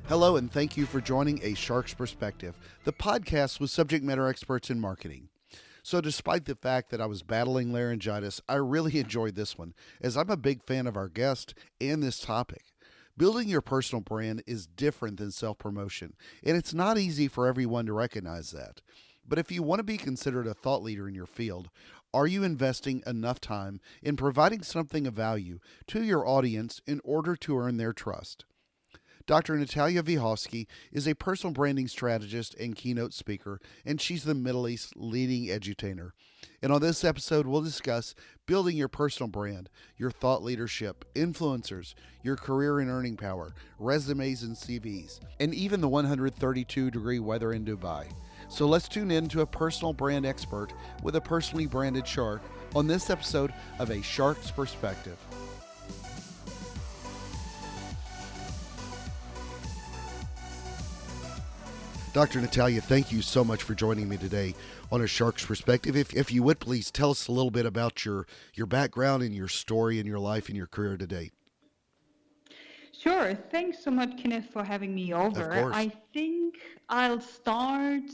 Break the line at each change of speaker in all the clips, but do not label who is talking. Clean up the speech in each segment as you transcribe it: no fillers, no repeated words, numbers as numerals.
Hello, and thank you for joining A Shark's Perspective, the podcast with subject matter experts in marketing. So, despite the fact that I was battling laryngitis, I really enjoyed this one, as I'm a big fan of our guest and this topic. Building your personal brand is different than self promotion, and it's not easy for everyone to recognize that. But if you want to be considered a thought leader in your field, are you investing enough time in providing something of value to your audience in order to earn their trust? Dr. Natalia Wiechowski is a personal branding strategist and keynote speaker, and she's the Middle East's leading edutainer. And on this episode, we'll discuss building your personal brand, your thought leadership, influencers, your career and earning power, resumes and CVs, and even the 132-degree weather in Dubai. So let's tune in to a personal brand expert with a personally branded shark on this episode of A Shark's Perspective. Dr. Natalia, thank you so much for joining me today on A Shark's Perspective. If you would, please tell us a little bit about your background and your story and your life and your career to date.
Sure. Thanks so much, Kenneth, for having me
Of
over.
course.
I think I'll start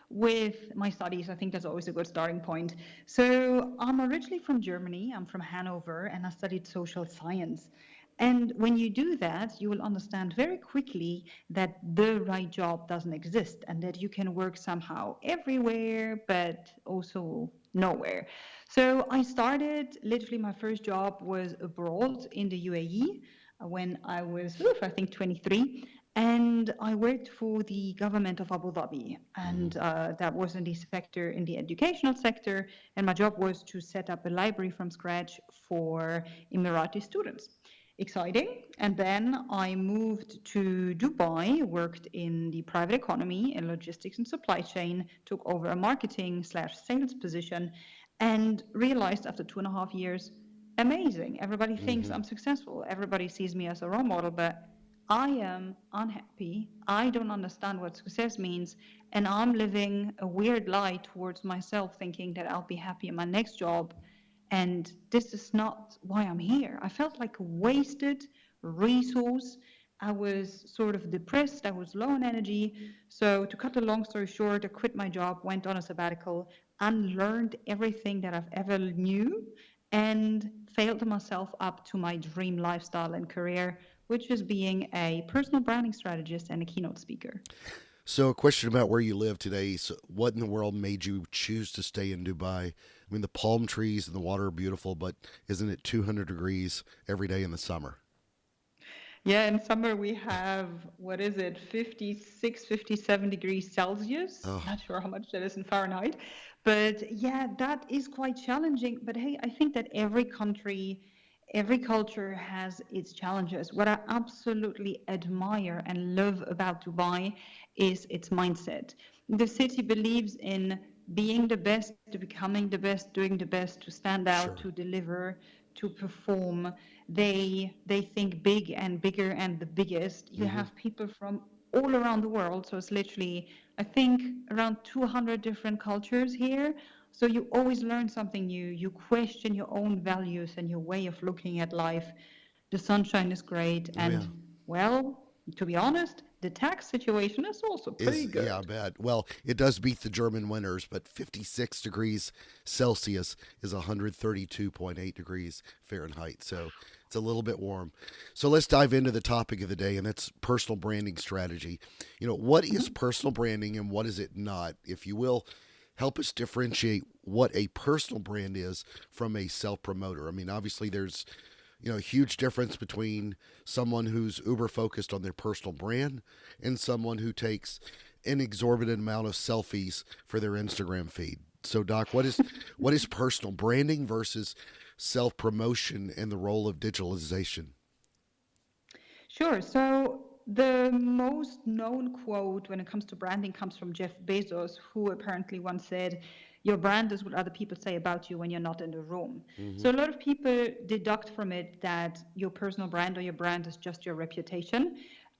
with my studies. I think that's always a good starting point. So I'm originally from Germany. I'm from Hanover, and I studied social science. And when you do that, you will understand very quickly that the right job doesn't exist and that you can work somehow everywhere, but also nowhere. So I started, literally, my first job was abroad in the UAE when I was, I think, 23. And I worked for the government of Abu Dhabi. And that was in the sector, in the educational sector. And my job was to set up a library from scratch for Emirati students. Exciting. And then I moved to Dubai, worked in the private economy in logistics and supply chain, took over a marketing/sales position, and realized after 2.5 years, amazing. Everybody thinks I'm successful. Everybody sees me as a role model, but I am unhappy. I don't understand what success means. And I'm living a weird lie towards myself, thinking that I'll be happy in my next job. And this is not why I'm here. I felt like a wasted resource. I was sort of depressed. I was low on energy. So, to cut a long story short, I quit my job, went on a sabbatical, unlearned everything that I've ever knew, and failed myself up to my dream lifestyle and career, which is being a personal branding strategist and a keynote speaker.
So, a question about where you live today. So, what in the world made you choose to stay in Dubai? I mean, the palm trees and the water are beautiful, but isn't it 200 degrees every day in the summer?
Yeah, in summer we have, what is it, 56, 57 degrees Celsius.
Oh,
Not sure how much that is in Fahrenheit. But yeah, that is quite challenging. But hey, I think that every country, every culture has its challenges. What I absolutely admire and love about Dubai is its mindset. The city believes in being the best, to becoming the best, doing the best, to stand out,
sure.
to deliver, to perform. They think big and bigger and the biggest. You
hmm
have people from all around the world, so it's literally, I think, around 200 different cultures here. So you always learn something new. You question your own values and your way of looking at life. The sunshine is great,
Oh, yeah.
and well, to be honest, the tax situation is also pretty
Yeah, I
good.
bet. Well, it does beat the German winters, but 56 degrees Celsius is 132.8 degrees Fahrenheit. So it's a little bit warm. So let's dive into the topic of the day, and that's personal branding strategy. What is
Mhm.
personal branding and what is it not? If you will, help us differentiate what a personal brand is from a self promoter. I mean, obviously, there's a huge difference between someone who's uber focused on their personal brand and someone who takes an exorbitant amount of selfies for their Instagram feed. So, Doc, what is personal branding versus self promotion and the role of digitalization?
Sure. So the most known quote when it comes to branding comes from Jeff Bezos, who apparently once said, "Your brand is what other people say about you when you're not in the room."
hmm
So a lot of people deduct from it that your personal brand or your brand is just your reputation.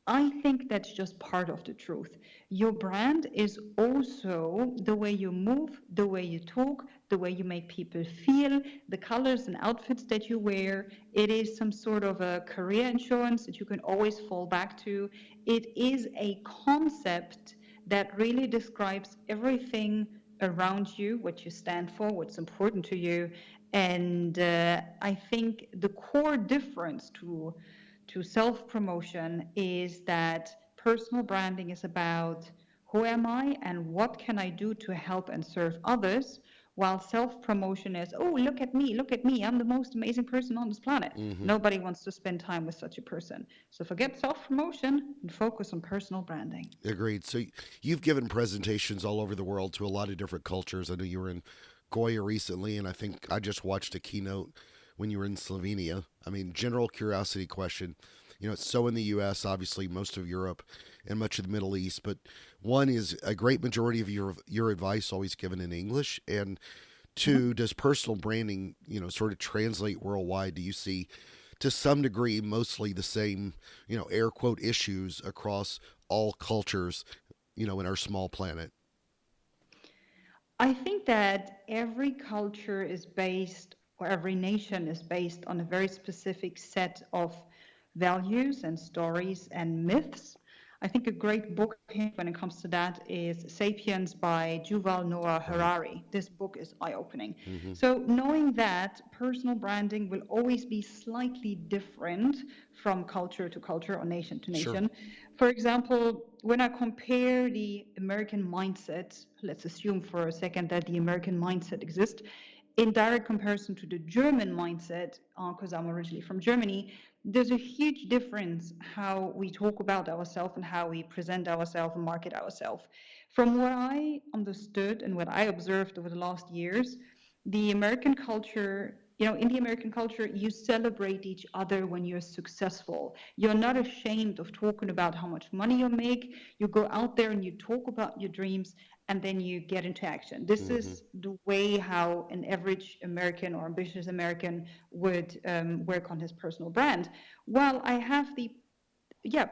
I think that's just part of the truth. Your brand is also the way you move, the way you talk, the way you make people feel, the colors and outfits that you wear. It is some sort of a career insurance that you can always fall back to. It is a concept that really describes everything around you, what you stand for, what's important to you. And I think the core difference to self promotion is that personal branding is about who am I and what can I do to help and serve others, while self promotion is, oh, look at me, I'm the most amazing person on this planet.
Hmm.
Nobody wants to spend time with such a person. So forget self promotion and focus on personal branding.
Agreed. So you've given presentations all over the world to a lot of different cultures. I know you were in Goya recently, and I think I just watched a keynote when you were in Slovenia. I mean, general curiosity question. It's so in the U.S., obviously, most of Europe and much of the Middle East. But one is a great majority of your advice always given in English, and two, does personal branding, sort of translate worldwide? Do you see, to some degree, mostly the same, air quote issues across all cultures, in our small planet?
I think that every culture is based, or every nation is based on a very specific set of values and stories and myths. I think a great book when it comes to that is Sapiens by Yuval Noah
Right.
Harari. This book is eye opening.
Hmm.
So, knowing that personal branding will always be slightly different from culture to culture or nation to
Sure.
nation. For example, when I compare the American mindset, let's assume for a second that the American mindset exists, in direct comparison to the German mindset, because I'm originally from Germany, there's a huge difference how we talk about ourselves and how we present ourselves and market ourselves. From what I understood and what I observed over the last years, the American culture, in the American culture, you celebrate each other when you're successful. You're not ashamed of talking about how much money you make. You go out there and you talk about your dreams, and then you get into action. This
Hmm.
is the way how an average American or ambitious American would work on his personal brand. While I have the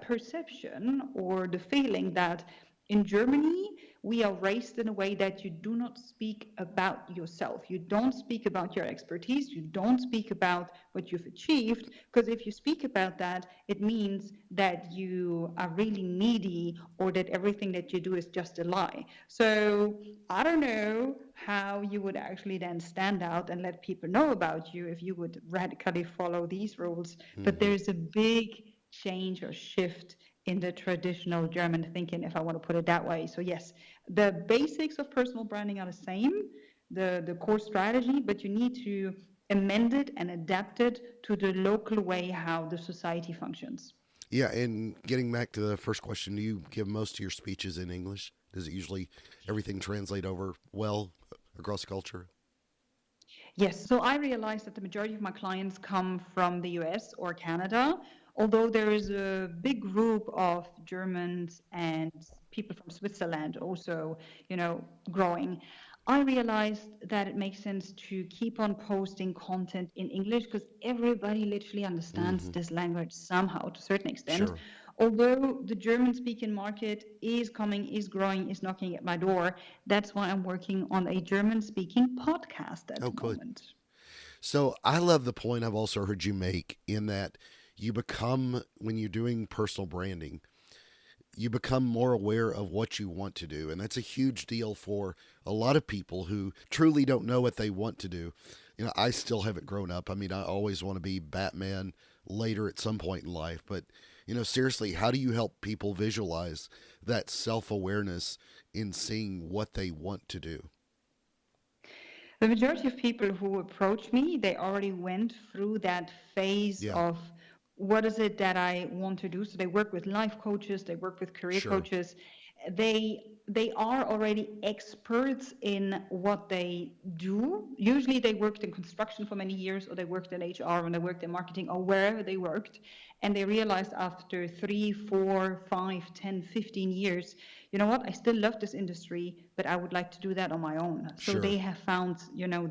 perception or the feeling that in Germany, we are raised in a way that you do not speak about yourself. You don't speak about your expertise. You don't speak about what you've achieved. Because if you speak about that, it means that you are really needy or that everything that you do is just a lie. So I don't know how you would actually then stand out and let people know about you if you would radically follow these rules. But
Hmm.
there's a big change or shift in the traditional German thinking, if I want to put it that way. So yes, the basics of personal branding are the same, the core strategy, but you need to amend it and adapt it to the local way how the society functions.
Yeah, and getting back to the first question, do you give most of your speeches in English? Does it usually everything translate over well across culture?
Yes, so I realized that the majority of my clients come from the US or Canada, although there is a big group of Germans and people from Switzerland also, growing. I realized that it makes sense to keep on posting content in English because everybody literally understands
Hmm.
this language somehow to a certain extent.
Sure.
Although the German speaking market is coming, is growing, is knocking at my door, that's why I'm working on a German speaking podcast at
Oh,
the
good.
moment.
So I love the point I've also heard you make in that you become, when you're doing personal branding, you become more aware of what you want to do. And that's a huge deal for a lot of people who truly don't know what they want to do. I still haven't grown up. I mean, I always want to be Batman later at some point in life. But, seriously, how do you help people visualize that self awareness in seeing what they want to do?
The majority of people who approach me, they already went through that phase
Yeah,
of what is it that I want to do. So they work with life coaches, they work with career
sure.
coaches. They are already experts in what they do. Usually they worked in construction for many years, or they worked in HR, and they worked in marketing, or wherever they worked. And they realized after 3, 4, 5, 10, 15 years, you know what, I still love this industry, but I would like to do that on my own. So
Sure.
they have found,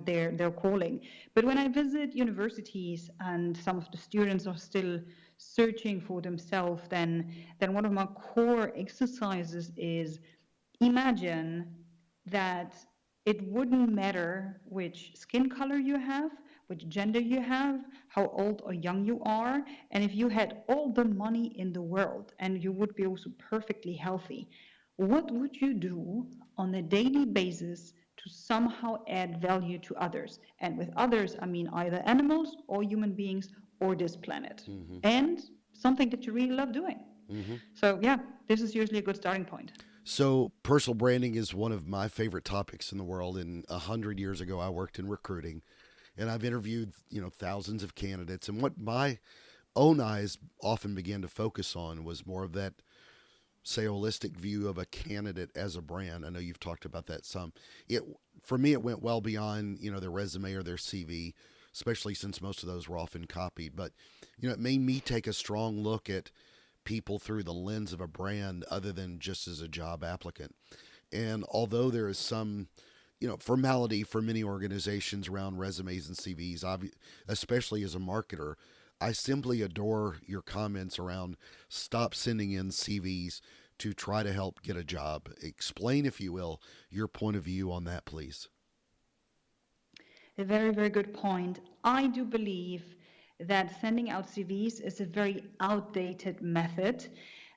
their calling. But when I visit universities and some of the students are still searching for themselves, then one of my core exercises is imagine that it wouldn't matter which skin color you have, which gender you have, how old or young you are, and if you had all the money in the world and you would be also perfectly healthy, what would you do on a daily basis to somehow add value to others? And with others, I mean either animals or human beings or this planet.
Mm-hmm.
And something that you really love doing.
Mm-hmm.
So, yeah, this is usually a good starting point.
So, personal branding is one of my favorite topics in the world. And 100 years ago, I worked in recruiting, and I've interviewed thousands of candidates. And what my own eyes often began to focus on was more of that, say, holistic view of a candidate as a brand. I know you've talked about that some. It For me, it went well beyond their resume or their CV, especially since most of those were often copied. But it made me take a strong look at people through the lens of a brand other than just as a job applicant. And although there is some formality for many organizations around resumes and CVs, especially as a marketer, I simply adore your comments around stop sending in CVs to try to help get a job. Explain, if you will, your point of view on that, please.
A very, very good point. I do believe that sending out CVs is a very outdated method.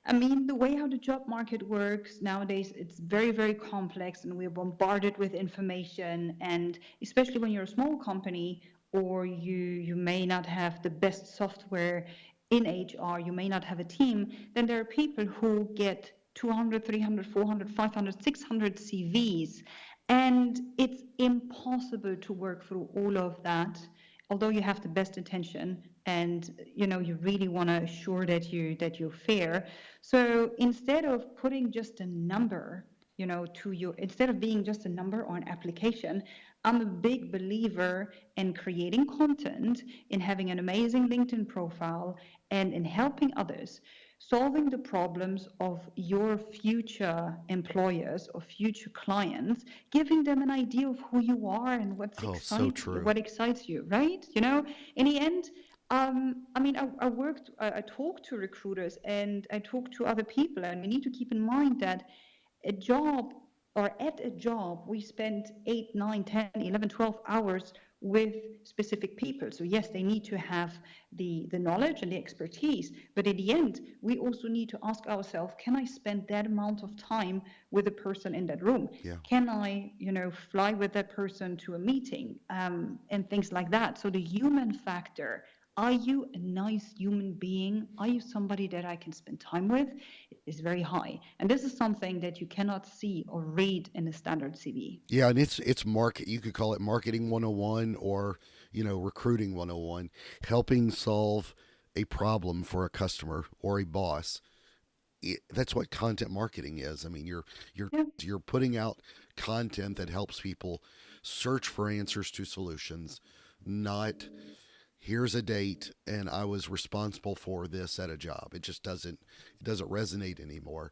I mean, the way how the job market works nowadays, it's very, very complex, and we're bombarded with information. And especially when you're a small company, or you may not have the best software in HR, you may not have a team, then there are people who get 200, 300, 400, 500, 600 CVs. And it's impossible to work through all of that, although you have the best intention and you really want to assure that you're fair. So instead of putting just a number, instead of being just a number or an application, I'm a big believer in creating content, in having an amazing LinkedIn profile, and in helping others solving the problems of your future employers or future clients, giving them an idea of who you are and
Oh, so true.
what excites you, right? In the end, I mean, I talk to recruiters and I talk to other people, and we need to keep in mind that a job at a job, we spend 8, 9, 10, 11, 12 hours with specific people. So yes, they need to have the knowledge and the expertise. But at the end, we also need to ask ourselves, can I spend that amount of time with a person in that room?
Yeah.
Can I, fly with that person to a meeting and things like that? So the human factor. Are you a nice human being? Are you somebody that I can spend time with? Is very high. And this is something that you cannot see or read in a standard CV.
Yeah, and it's market. You could call it marketing 101 or recruiting 101, helping solve a problem for a customer or a boss. That's what content marketing is. I mean,
Yeah.
you're putting out content that helps people search for answers to solutions, not here's a date and I was responsible for this at a job. It doesn't resonate anymore.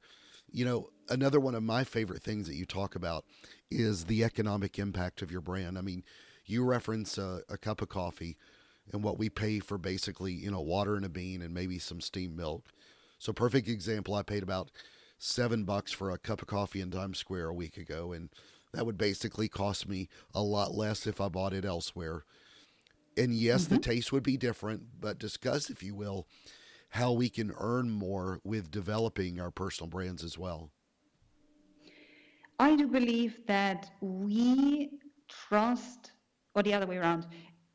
Another one of my favorite things that you talk about is the economic impact of your brand. I mean, you reference a cup of coffee and what we pay for basically, water and a bean and maybe some steamed milk. So perfect example, I paid about $7 for a cup of coffee in Times Square a week ago, and that would basically cost me a lot less if I bought it elsewhere. And yes, the
Mhm.
taste would be different, but discuss, if you will, how we can earn more with developing our personal brands as well.
I do believe that we trust, or the other way around,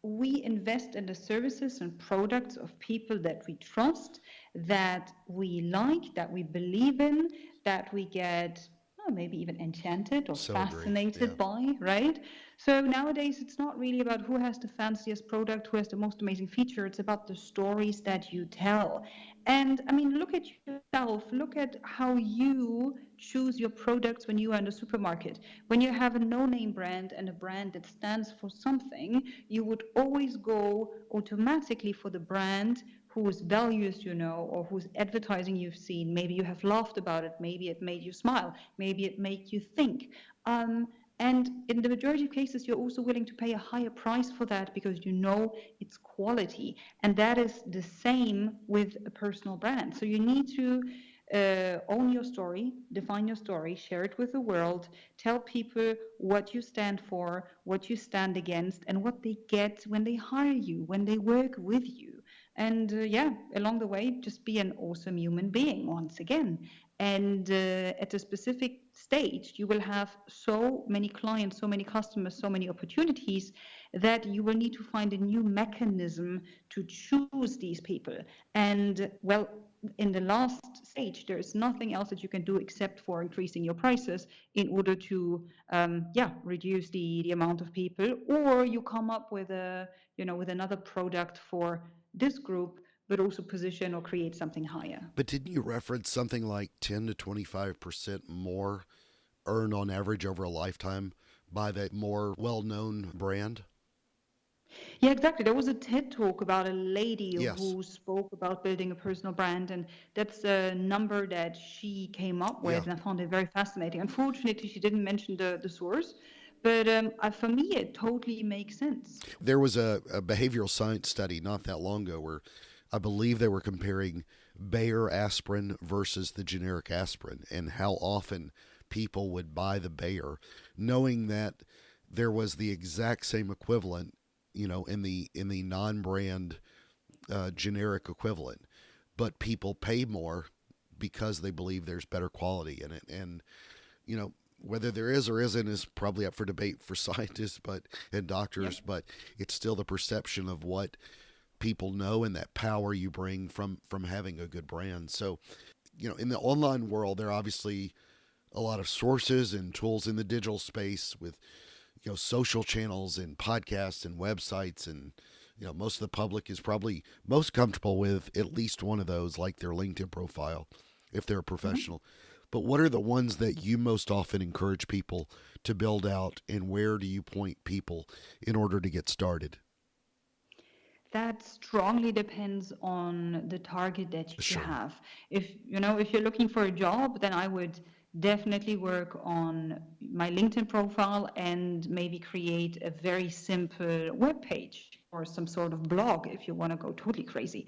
we invest in the services and products of people that we trust, that we like, that we believe in, that we get maybe even enchanted or
So agree.
fascinated
Yeah.
by, right? So nowadays, it's not really about who has the fanciest product, who has the most amazing feature. It's about the stories that you tell. And I mean, look at yourself, look at how you choose your products when you are in the supermarket. When you have a no name brand and a brand that stands for something, you would always go automatically for the brand whose values you know or whose advertising you've seen. Maybe you have laughed about it, maybe it made you smile, maybe it made you think. And in the majority of cases, you're also willing to pay a higher price for that because you know it's quality. And that is the same with a personal brand. So you need to own your story, define your story, share it with the world, tell people what you stand for, what you stand against, and what they get when they hire you, when they work with you. And yeah, along the way, just be an awesome human being once again. And at a specific stage, you will have so many clients, so many customers, so many opportunities that you will need to find a new mechanism to choose these people. And well, in the last stage, there is nothing else that you can do except for increasing your prices in order to, reduce the amount of people, or you come up with with another product for this group, but also position or create something higher.
But didn't you reference something like 10 to 25% more earned on average over a lifetime by that more well known brand?
Yeah, exactly. There was a TED talk about a lady
Yes.
who spoke about building a personal brand, and that's a number that she came up
Yeah.
with, and I found it very fascinating. Unfortunately, she didn't mention the source, but for me, it totally makes sense.
There was a behavioral science study not that long ago where I believe they were comparing Bayer aspirin versus the generic aspirin and how often people would buy the Bayer, knowing that there was the exact same equivalent, in the non-brand generic equivalent, but people pay more because they believe there's better quality in it. And whether there is or isn't is probably up for debate for scientists and doctors,
Yep.
but it's still the perception of what people know and that power you bring from having a good brand. So, in the online world, there are obviously a lot of sources and tools in the digital space with social channels and podcasts and websites, and most of the public is probably most comfortable with at least one of those, like their LinkedIn profile if they're a
Mhm.
professional. But what are the ones that you most often encourage people to build out, and where do you point people in order to get started?
That strongly depends on the target that you
Sure.
have. If you're looking for a job, then I would definitely work on my LinkedIn profile and maybe create a very simple web page or some sort of blog if you want to go totally crazy.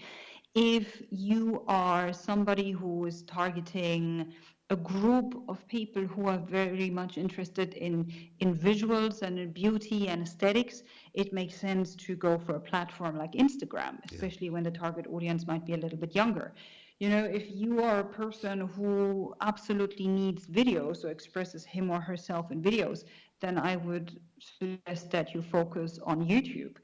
If you are somebody who is targeting a group of people who are very much interested in visuals and in beauty and aesthetics, it makes sense to go for a platform like Instagram,
Yeah.
especially when the target audience might be a little bit younger. If you are a person who absolutely needs videos or expresses him or herself in videos, then I would suggest that you focus on YouTube.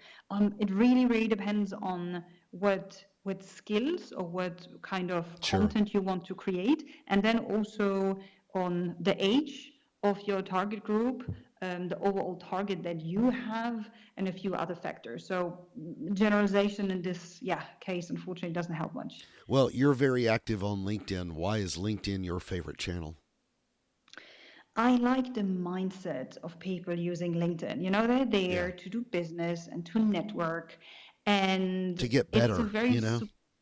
It really, really depends on what skills or what kind of
Sure.
content you want to create, and then also on the age of your target group, the overall target that you have, and a few other factors. So generalization in this case unfortunately doesn't help much.
Well, you're very active on LinkedIn. Why is LinkedIn your favorite channel?
I like the mindset of people using LinkedIn. They're
Yeah.
there to do business and to network. And
To get
it's a
better,
very,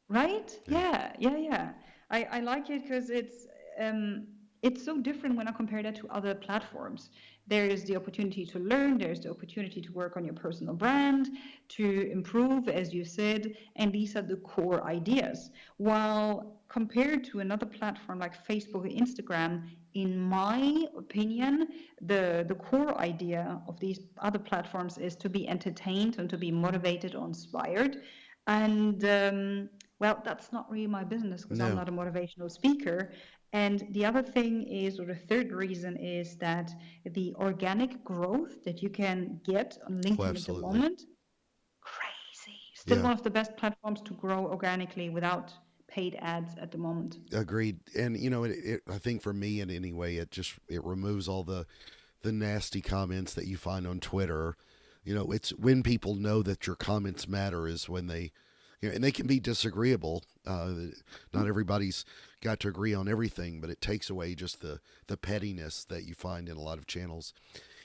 right?
Yeah.
Yeah, yeah, yeah. I like it because it's so different when I compare that to other platforms. There is the opportunity to learn, there's the opportunity to work on your personal brand, to improve, as you said, and these are the core ideas. While compared to another platform like Facebook or Instagram, in my opinion, the core idea of these other platforms is to be entertained and to be motivated or inspired. And well, that's not really my business because I'm
No.
not a motivational speaker. And the other thing is, or the third reason is that the organic growth that you can get on
Oh,
LinkedIn at the
absolutely.
moment, crazy. Still
Yeah.
one of the best platforms to grow organically without paid ads at the moment.
Agreed. And I think for me in any way, it removes all the nasty comments that you find on Twitter. It's when people know that your comments matter is when they, and they can be disagreeable. Not everybody's got to agree on everything, but it takes away just the pettiness that you find in a lot of channels.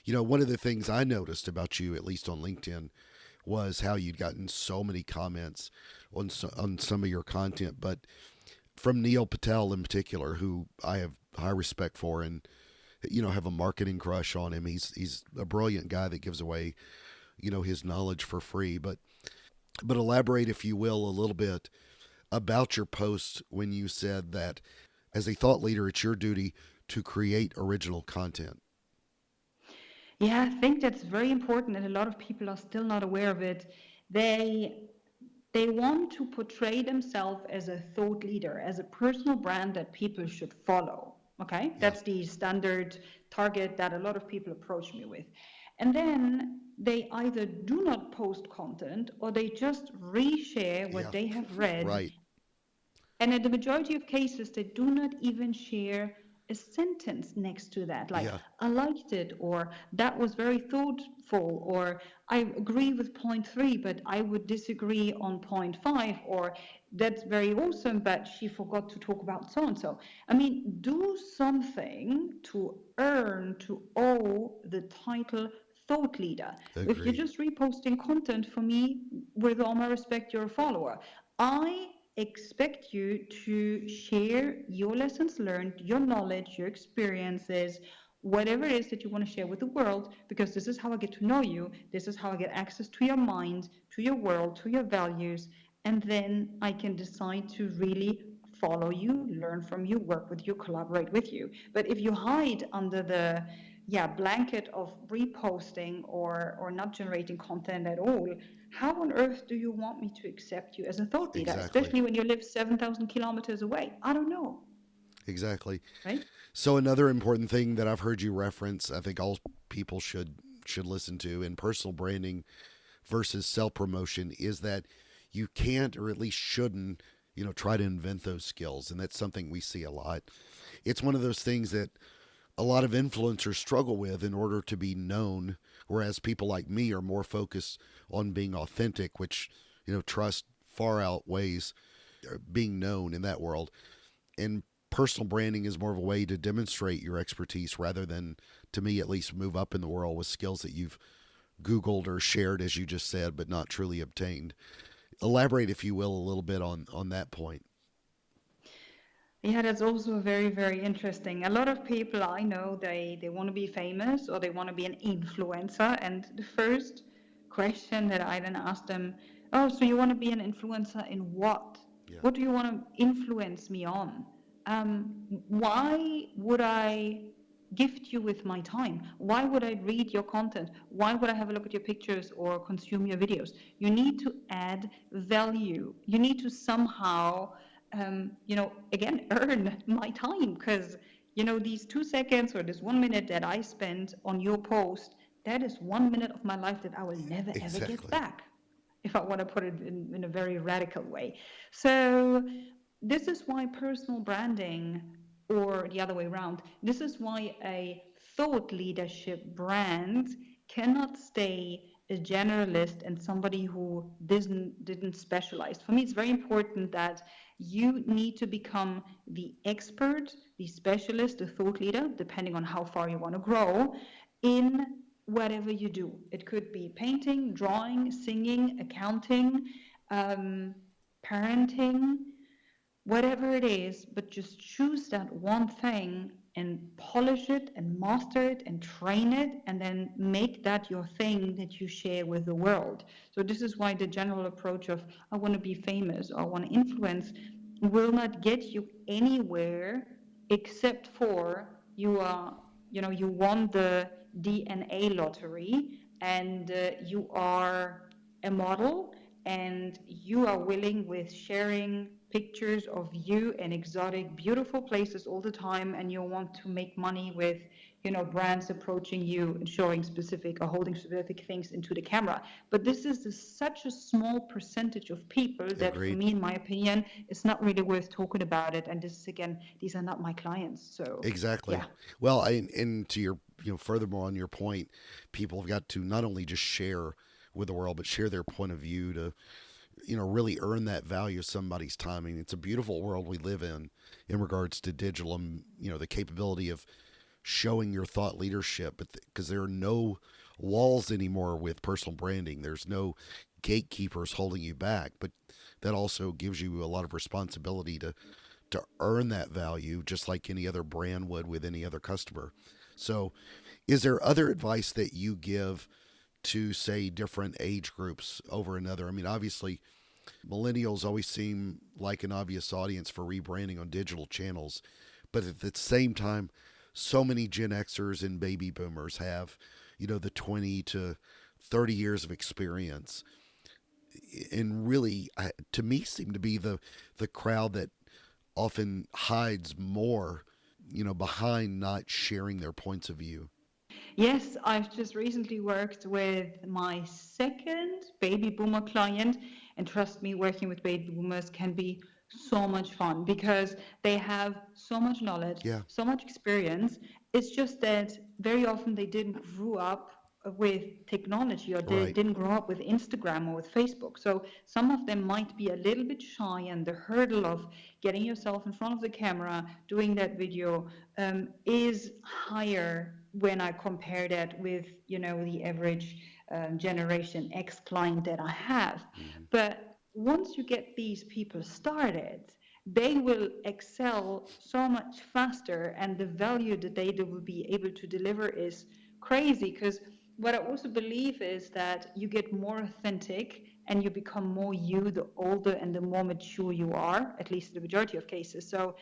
One of the things I noticed about you, at least on LinkedIn, was how you'd gotten so many comments on some of your content, but from Neil Patel in particular, who I have high respect for, and have a marketing crush on him. He's a brilliant guy that gives away, his knowledge for free. But elaborate, if you will, a little bit about your post when you said that as a thought leader, it's your duty to create original content.
Yeah, I think that's very important, and a lot of people are still not aware of it. They they want to portray themselves as a thought leader, as a personal brand that people should follow. Okay,
Yeah,
that's the standard target that a lot of people approach me with. And then they either do not post content or they just reshare what
yeah,
they have read,
right.
and in the majority of cases, they do not even share a sentence next to that, like,
Yeah,
I liked it, or that was very thoughtful, or I agree with point three, but I would disagree on point five, or that's very awesome, but she forgot to talk about so and so. I mean, do something to earn, to owe the title thought leader. If you're
agreed.
just reposting content, for me, with all my respect, you're a follower. I expect you to share your lessons learned, your knowledge, your experiences, whatever it is that you want to share with the world, because this is how I get to know you. This is how I get access to your mind, to your world, to your values. And then I can decide to really follow you, learn from you, work with you, collaborate with you. But if you hide under the blanket of reposting or not generating content at all, how on earth do you want me to accept you as a thought leader,
Exactly.
especially when you live 7,000 kilometers away? I don't know,
Exactly.
right?
So another important thing that I've heard you reference, I think all people should listen to in personal branding versus self promotion is that you can't, or at least shouldn't, try to invent those skills. And that's something we see a lot. It's one of those things that a lot of influencers struggle with in order to be known, whereas people like me are more focused on being authentic, which, trust far outweighs being known in that world. And personal branding is more of a way to demonstrate your expertise rather than, to me at least, move up in the world with skills that you've Googled or shared, as you just said, but not truly obtained. Elaborate, if you will, a little bit on that point.
Yeah, that's also very, very interesting. A lot of people I know, they want to be famous or they want to be an influencer. And the first question that I then ask them, oh, so you want to be an influencer in what?
Yeah,
What do you want to influence me on? Why would I gift you with my time? Why would I read your content? Why would I have a look at your pictures or consume your videos? You need to add value. You need to somehow again, earn my time, because, these 2 seconds or this 1 minute that I spend on your post, that is 1 minute of my life that I will never ever get
exactly.
back, if I want to put it in a very radical way. So, this is why personal branding, or the other way around, this is why a thought leadership brand cannot stay a generalist and somebody who didn't specialize. For me, it's very important that you need to become the expert, the specialist, the thought leader, depending on how far you want to grow, in whatever you do. It could be painting, drawing, singing, accounting, um, parenting, whatever it is, but just choose that one thing and polish it and master it and train it, and then make that your thing that you share with the world. So this is why the general approach of I want to be famous or I want to influence will not get you anywhere, except for you won the DNA lottery, and you are a model, and you are willing with sharing pictures of you in exotic beautiful places all the time, and you want to make money with brands approaching you and showing specific or holding specific things into the camera. But this is such a small percentage of people that, for
Agreed.
me, in my opinion, it's not really worth talking about it. And this is, again, these are not my clients, so
Exactly.
yeah.
Well, and to your, furthermore on your point, people have got to not only just share with the world, but share their point of view to, really earn that value of somebody's time. I mean, it's a beautiful world we live in regards to digital and, the capability of showing your thought leadership, but because there are no walls anymore with personal branding, there's no gatekeepers holding you back, but that also gives you a lot of responsibility to earn that value, just like any other brand would with any other customer. So, is there other advice that you give to, say, different age groups over another? I mean, obviously, millennials always seem like an obvious audience for rebranding on digital channels, but at the same time, so many Gen Xers and baby boomers have, the 20 to 30 years of experience, and really, to me, seem to be the crowd that often hides more, behind not sharing their points of view.
Yes, I've just recently worked with my second baby boomer client, and trust me, working with baby boomers can be so much fun because they have so much knowledge,
Yeah,
so much experience. It's just that very often they didn't grow up with technology, or they
right.
didn't grow up with Instagram or with Facebook. So some of them might be a little bit shy, and the hurdle of getting yourself in front of the camera, doing that video, is higher when I compare that with, the average Generation X client that I have.
Hmm.
But once you get these people started, they will excel so much faster, and the value that they will be able to deliver is crazy. Because what I also believe is that you get more authentic and you become more you the older and the more mature you are, at least in the majority of cases. So,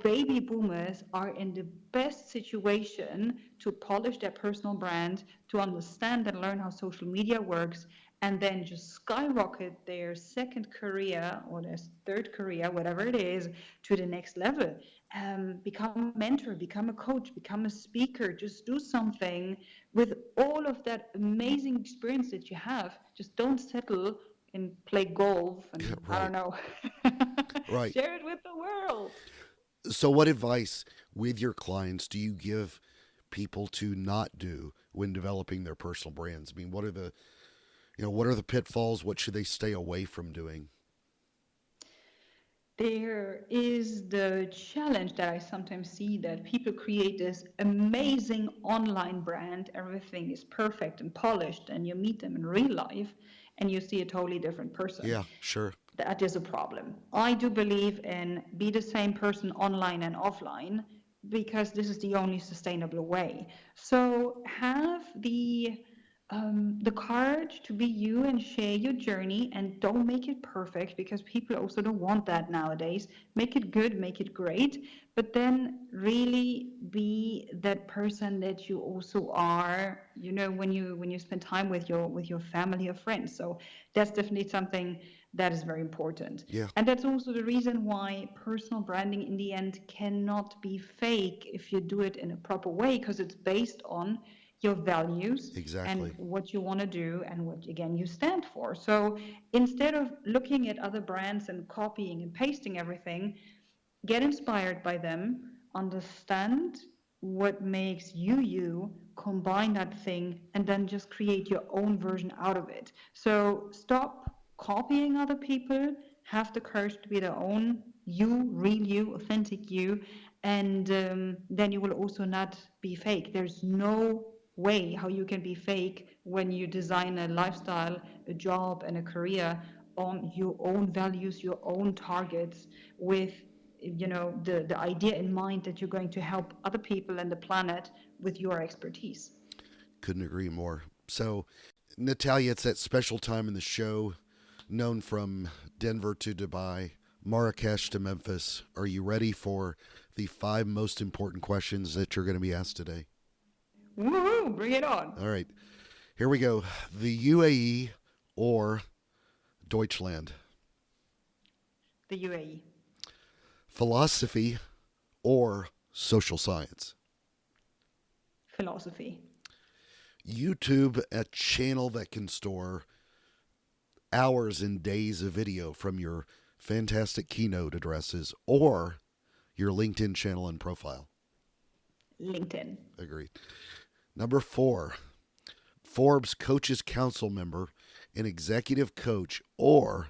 baby boomers are in the best situation to polish their personal brand, to understand and learn how social media works, and then just skyrocket their second career or their third career, whatever it is, to the next level. Become a mentor, become a coach, become a speaker, just do something with all of that amazing experience that you have. Just don't settle and play golf and I
Right,
don't know,
right.
share it with the world.
So, what advice with your clients do you give people to not do when developing their personal brands? I mean, what are the pitfalls? What should they stay away from doing?
There is the challenge that I sometimes see, that people create this amazing online brand. Everything is perfect and polished, and you meet them in real life and you see a totally different person.
Yeah, sure.
That is a problem. I do believe in be the same person online and offline, because this is the only sustainable way. So have the courage to be you and share your journey, and don't make it perfect, because people also don't want that nowadays. Make it good, make it great, but then really be that person that you also are, when you spend time with your family or friends. So that's definitely something that is very important.
Yeah,
And that's also the reason why personal branding in the end cannot be fake if you do it in a proper way, because it's based on your values and
exactly.
what you want to do and what, again, you stand for. So instead of looking at other brands and copying and pasting everything, get inspired by them, understand what makes you you, combine that thing, and then just create your own version out of it. So stop copying other people, have the courage to be their own you, real you, authentic you, and then you will also not be fake. There's no way how you can be fake when you design a lifestyle, a job, and a career on your own values, your own targets, with the idea in mind that you're going to help other people and the planet with your expertise.
Couldn't agree more. So, Natalia, it's that special time in the show, known from Denver to Dubai, Marrakesh to Memphis. Are you ready for the 5 most important questions that you're going to be asked today?
Woohoo, bring it on.
All right, here we go. The UAE or Deutschland?
The UAE.
Philosophy or social science?
Philosophy.
YouTube, a channel that can store hours and days of video from your fantastic keynote addresses, or your LinkedIn channel and profile?
LinkedIn.
Agreed. Number 4, Forbes Coaches Council member, an executive coach, or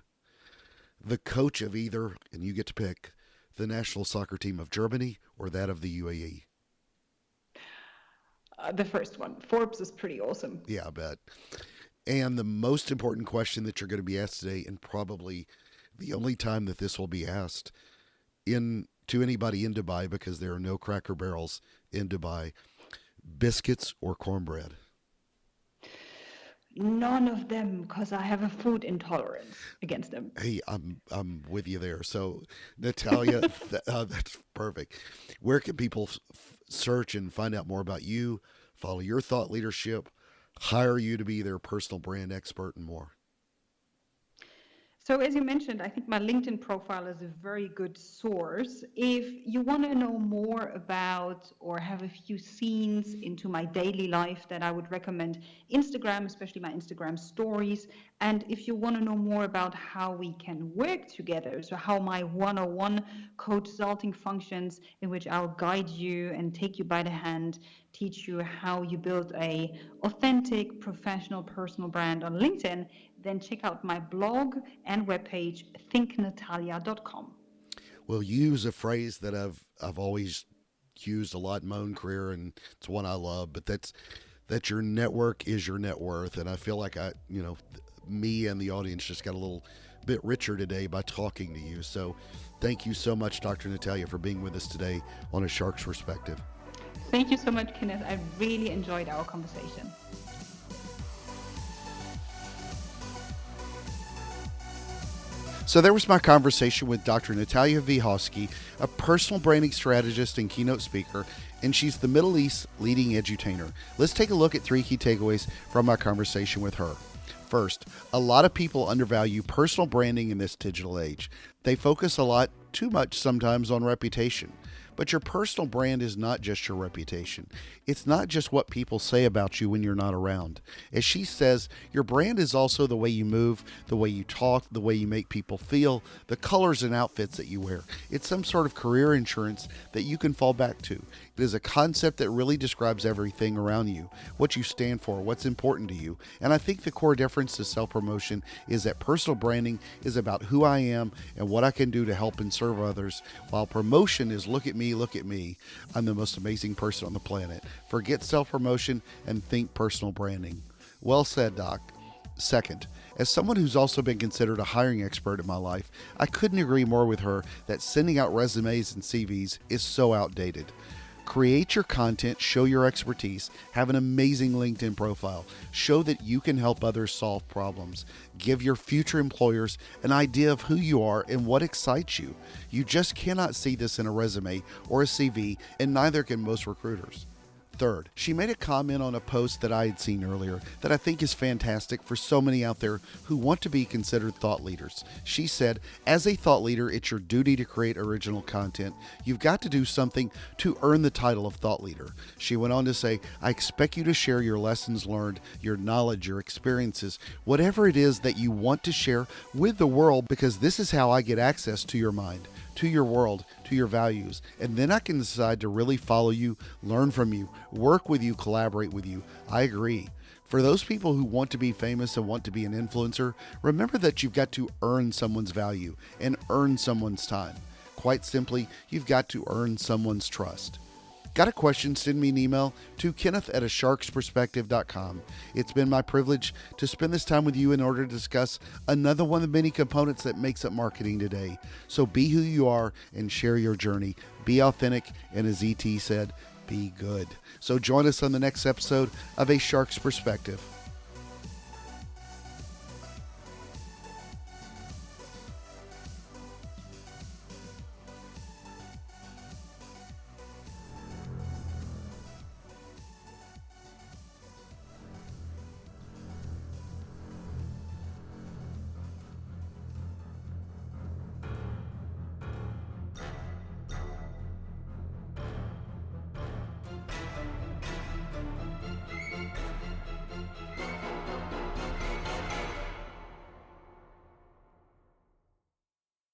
the coach of either, and you get to pick, the national soccer team of Germany or that of the UAE.
The first one. Forbes is pretty awesome.
Yeah, I bet. And the most important question that you're going to be asked today, and probably the only time that this will be asked to anybody in Dubai, because there are no Cracker Barrels in Dubai. biscuits or cornbread?
None of them, because I have a food intolerance against them.
Hey, I'm with you there. So, Natalia, that's perfect. Where can people search and find out more about you, follow your thought leadership, hire you to be their personal brand expert, and more?
So as you mentioned, I think my LinkedIn profile is a very good source. If you want to know more about or have a few scenes into my daily life, that I would recommend Instagram, especially my Instagram stories. And if you want to know more about how we can work together, so how my one-on-one consulting functions, in which I'll guide you and take you by the hand, teach you how you build a authentic, professional, personal brand on LinkedIn, then check out my blog and webpage, thinknatalia.com.
We'll use a phrase that I've always used a lot in my own career, and it's one I love. But that your network is your net worth, and I feel like me and the audience just got a little bit richer today by talking to you. So, thank you so much, Dr. Natalia, for being with us today on A Shark's Perspective.
Thank you so much, Kenneth. I really enjoyed our conversation.
So there was my conversation with Dr. Natalia Wiechowski, a personal branding strategist and keynote speaker, and she's the Middle East leading edutainer. Let's take a look at 3 key takeaways from my conversation with her. First, a lot of people undervalue personal branding in this digital age. They focus a lot, too much sometimes, on reputation. But your personal brand is not just your reputation. It's not just what people say about you when you're not around. As she says, your brand is also the way you move, the way you talk, the way you make people feel, the colors and outfits that you wear. It's some sort of career insurance that you can fall back to. It is a concept that really describes everything around you, what you stand for, what's important to you. And I think the core difference to self-promotion is that personal branding is about who I am and what I can do to help and serve others, while promotion is look at me, I'm the most amazing person on the planet. Forget self-promotion and think personal branding. Well said, Doc. Second, as someone who's also been considered a hiring expert in my life, I couldn't agree more with her that sending out resumes and CVs is so outdated. Create your content, show your expertise, have an amazing LinkedIn profile, show that you can help others solve problems, give your future employers an idea of who you are and what excites you. You just cannot see this in a resume or a CV, and neither can most recruiters. Third, she made a comment on a post that I had seen earlier that I think is fantastic for so many out there who want to be considered thought leaders. She said, as a thought leader, it's your duty to create original content. You've got to do something to earn the title of thought leader. She went on to say, I expect you to share your lessons learned, your knowledge, your experiences, whatever it is that you want to share with the world, because this is how I get access to your mind, to your world, to your values. And then I can decide to really follow you, learn from you, work with you, collaborate with you. I agree. For those people who want to be famous and want to be an influencer, remember that you've got to earn someone's value and earn someone's time. Quite simply, you've got to earn someone's trust. Got a question? Send me an email to kenneth@asharksperspective.com. It's been my privilege to spend this time with you in order to discuss another one of the many components that makes up marketing today. So be who you are and share your journey. Be authentic, and as ET said, be good. So join us on the next episode of A Shark's Perspective.